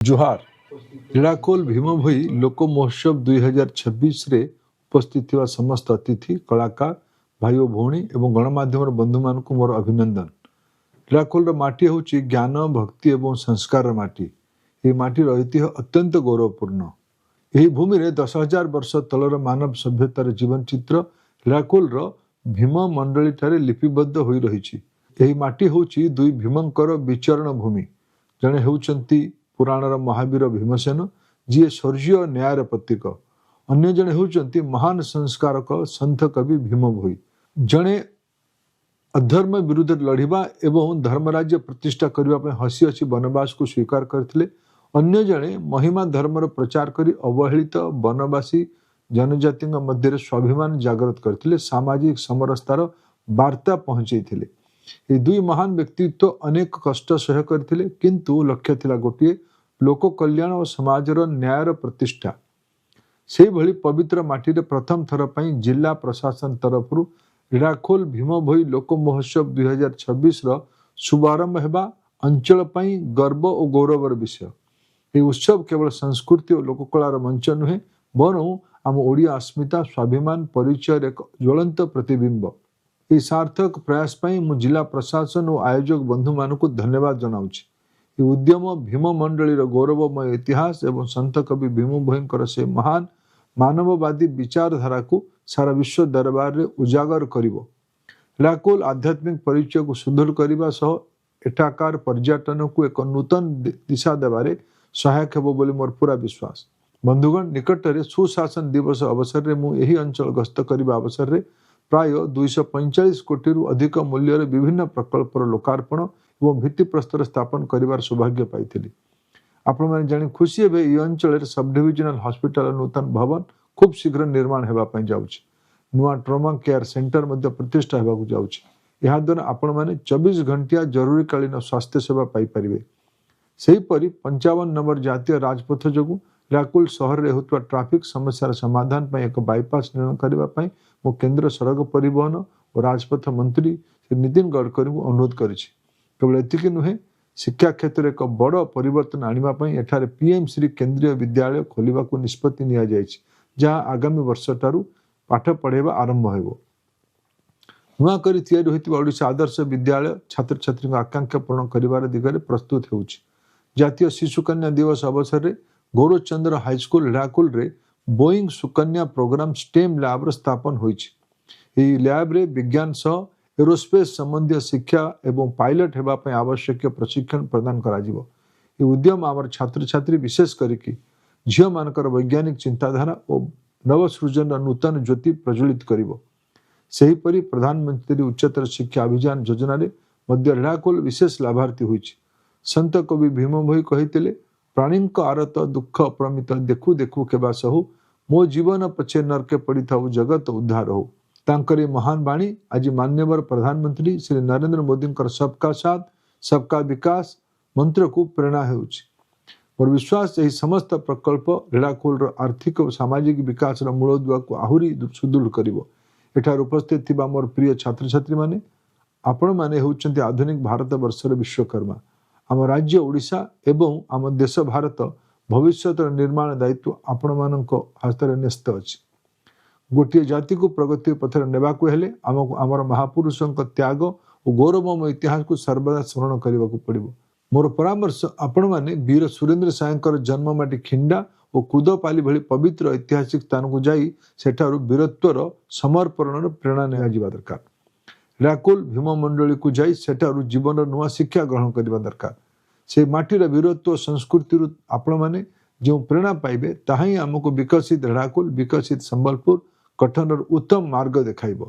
जोहार हीराखोल भीम भोई लोक महोत्सव 2026 रे उपस्थित थिबा समस्त अतिथि कलाकार भाई और भौणी एवं गणमाध्यम बंधु मान मोर अभिनंदन। हीराखोल माटी हूँ ज्ञान भक्ति एवं संस्कार माटी। ये माटीर ऐतिह्य अत्यंत गौरवपूर्ण। यही भूमि रे 10,000 वर्ष तलर मानव सभ्यतार जीवन चित्र हीराखोल भीम मंडली ठारे लिपिबद्ध हो रही। यही माटी हूँ दुई भीमंकर विचरण भूमि। जड़े होउचंती पुराणर महावीर भीमसेन जी स्वर्गीय न्यायर प्रतीक। अन्य जड़े होउचंती महान संस्कारक संत कवि भीम भोई। जड़े अधर्म विरुद्ध लड़िबा एवं धर्मराज्य प्रतिष्ठा करने हसी हसी वनवास को स्वीकार करथिले। अन्य जड़े महिमा धर्मर प्रचार करी अवहेलित वनवासी जनजाति मध्य स्वाभिमान जागृत करथिले, सामाजिक समरसतार वार्ता पहुंचैथिले। ये दुई महान व्यक्तित्व अनेक कष्ट सह करथिले, किंतु लक्ष्य थिला गोटिए लोक कल्याण और समाजर न्यायर प्रतिष्ठा। से भली पवित्र माटी रे प्रथम थर पई जिला प्रशासन तरफरु हीराखोल भीम भोई लोक महोत्सव 2026 शुभारंभ हेबा अंचल पई गर्व और गौरवर विषय। ये उत्सव केवल संस्कृति और लोककलार मंच नुहे, बरं आम ओडिया अस्मिता स्वाभिमान परिचय एक ज्वलंत प्रतिबिंब। ये सार्थक प्रयास पई मु जिला प्रशासन और आयोजक बंधु मानक धन्यवाद जनाउछि। ये उद्यम भीम मंडली गौरवमय इतिहास एवं संत कवि भीम भोईंकर से महान मानववादी विचारधारा को सारा विश्व दरबार रे उजागर करिवो। हीराखोल आध्यात्मिक परिचय को सुदृढ़ करने सह एठाकार पर्यटन को एक नूतन दिशा देवारे सहायक हेबो बोली मोर पूरा विश्वास। बंधुगण, निकट रे सुशासन दिवस अवसर रे मु एही अंचल गस्त करने अवसर रे प्राय 245 कोटी रु अधिक मूल्य विभिन्न प्रकल्पर लोकार्पण एवं भित्तिप्रस्तर स्थापन करिवार सौभाग्य पाइथिली। आपण माने जानि खुशी हेबे ई अंचल सब डिविजनल हॉस्पिटल नूतन भवन खूब शीघ्र निर्माण हेबा पई जाउछि। नुआ ट्रॉमा केयर सेंटर मध्ये प्रतिष्ठा हेबाकु जाउछि। एहा द्वारा आपण माने 24 घंटिया जरूरीकालीन स्वास्थ्य सेवा पाई परिबे। सेहीपरि 55 नंबर जातीय राजपथ जोगु हीराखोल शहर रे होतवा ट्रैफिक समस्यार समाधान पई एक बाईपास निर्माण करबा पई मो केंद्र सड़क परिवहन और राजपथ मंत्री श्री नितिन गडकरी को अनुरोध करिछि। केवल एतिकी नुहे, शिक्षा क्षेत्र एक बड़ परिवर्तन आनिबा पई एठारे पीएम श्री केंद्रीय विद्यालय खोलिबा को निष्पत्ति निया जायछि, जहां आगामी वर्ष टारु पाठ पढ़ेबा आरंभ हेबो। नुआ करी तैयारी होइतिबा ओडिशा आदर्श विद्यालय छात्र छात्री आकांक्षा पूर्ण करिवार दिगरे प्रस्तुत हेउछि। जातीय शिशु कन्या दिवस अवसर रे गौरचंद्र हाईस्कूल हीराखोल रे Boeing Sukanya programme STEM lab स्थापन होइछि। एही लैब रे विज्ञान सह एरोस्पेस संबंधी शिक्षा एवं पायलट हेबा पई आवश्यक प्रशिक्षण प्रदान करा जिवो। ए उद्यम आमर छात्र छात्री विशेष करिकि झियो मानकर वैज्ञानिक चिंताधारा और नवसृजन नूतन ज्योति प्रज्वलित करिवो। सेहीपरि प्रधानमंत्री उच्चतर शिक्षा अभियान योजना रे मध्य हीराखोल विशेष लाभार्थी होइछि। संत कवि भीम भोई कहितिले, प्राणीक आरत दुख प्रमित देखु देखु केबा सहु, मो जीवन पछे नरके पड़ी थाउ जगत उद्धार हो। तांकरी महान बाणी आज मान्यवर प्रधानमंत्री श्री नरेंद्र मोदी सबका साथ सबका विकास मंत्र को प्रेरणा हेउछि। मोर विश्वास यही समस्त प्रकल्प हीराखोल आर्थिक और सामाजिक विकास मूलदुआ को आहुरी सुदृढ़ करिवो। एठार उपस्थित थिबा मोर प्रिय छात्र छात्री माने, आपण माने हेउचंती आधुनिक भारत वर्षर विश्वकर्मा। आम राज्य ओडिशा एवं आम देश भारत भविष्यतर निर्माण दायित्व आपण मानक हस्तर न्यस्त अछि। गोटे जाति को प्रगति पथर नेबाकु हेले आमको आमर महापुरुषों त्याग और गौरवमय इतिहास को सर्वदा स्मरण करने को पड़िबो। मोर परामर्श, आपण माने वीर सुरेंद्र सायंकर जन्ममाटी खिंडा और कुदपाली भली पवित्र ऐतिहासिक स्थान को जाई सेठारु वीरत्वर समर्पणर प्रेरणा नेआ जिबा दरकार। हीराखोल भीम मंडली को जाई सेठारु जीवन नुआ शिक्षा ग्रहण करबा दरकार। से माटीर वीरत्व संस्कृति आपण माने जो प्रेरणा पाइबे ताही आमको विकसित हीराखोल विकसित संबलपुर गठनर उत्तम मार्ग देखाइबो।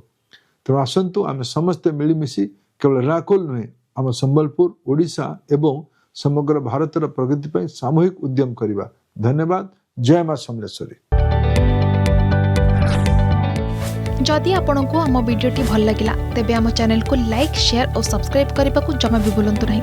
तेणु आसंतु आमे समस्ते मिलिमिशि केवल हीराखोल नुहे, आम संबलपुर ओडिशा एवं समग्र भारतर प्रगति पर सामूहिक उद्यम करिबा। धन्यवाद। जय मां समलेश्वरी। जदि आपंक आम भिडी भल लगा तेब आम चैनल को लाइक शेयर और सब्सक्राइब करने को जमा भी भूलु नहीं।